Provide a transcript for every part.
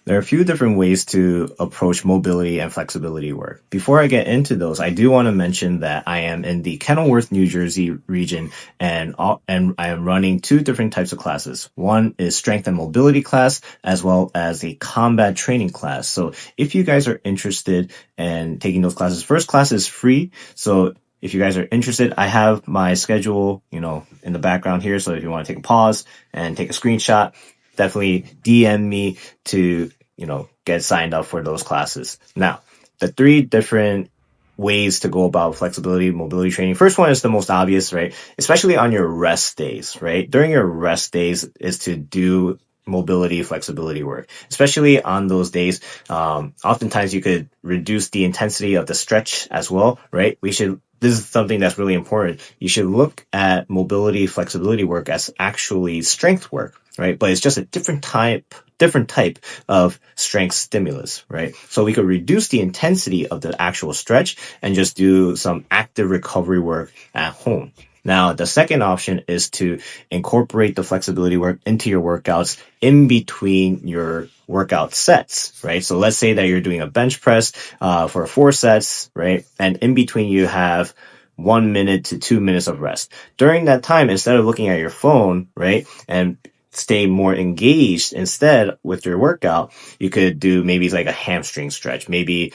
There are a few different ways to approach mobility and flexibility work. Before I get into those, I do want to mention that I am in the Kenilworth, New Jersey region, and I am running two different types of classes. One is strength and mobility class, as well as a combat training class. So if you guys are interested in taking those classes, first class is free. So if you guys are interested, I have my schedule, in the background here. So if you want to take a pause and take a screenshot, definitely DM me to, get signed up for those classes. Now, the three different ways to go about flexibility, mobility training. First one is the most obvious, right? Especially on your rest days, right? During your rest days is to do mobility, flexibility work, especially on those days. Oftentimes you could reduce the intensity of the stretch as well, right? This is something that's really important. You should look at mobility, flexibility work as actually strength work, right? But it's just a different type of strength stimulus, right? So we could reduce the intensity of the actual stretch and just do some active recovery work at home. Now, the second option is to incorporate the flexibility work into your workouts in between your workout sets, right? So let's say that you're doing a bench press for 4 sets, right? And in between you have 1 minute to 2 minutes of rest. During that time, instead of looking at your phone, right, and stay more engaged instead with your workout, you could do maybe like a hamstring stretch, maybe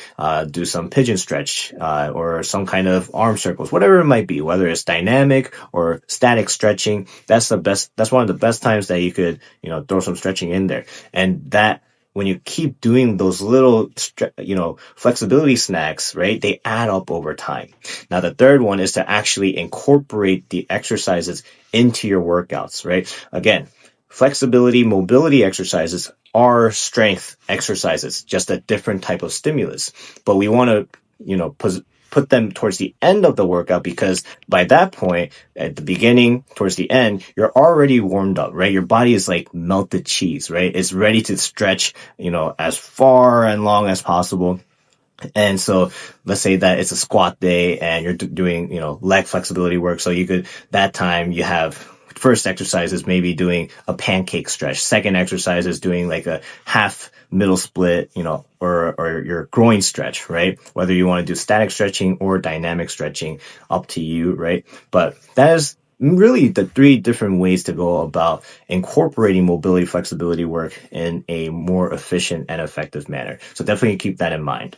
do some pigeon stretch or some kind of arm circles, whatever it might be, whether it's dynamic or static stretching. That's one of the best times that you could throw some stretching in there. And that, when you keep doing those little flexibility snacks, right, they add up over time. Now the third one is to actually incorporate the exercises into your workouts, right? Again, flexibility, mobility exercises are strength exercises, just a different type of stimulus. But we want to, put them towards the end of the workout, because by that point, at the beginning, towards the end, you're already warmed up, right? Your body is like melted cheese, right? It's ready to stretch, as far and long as possible. And so let's say that it's a squat day and you're doing, leg flexibility work. So that time you have first exercise is maybe doing a pancake stretch. Second exercise is doing like a half middle split, or your groin stretch, right? Whether you want to do static stretching or dynamic stretching, up to you, right? But that is really the three different ways to go about incorporating mobility, flexibility work in a more efficient and effective manner. So definitely keep that in mind.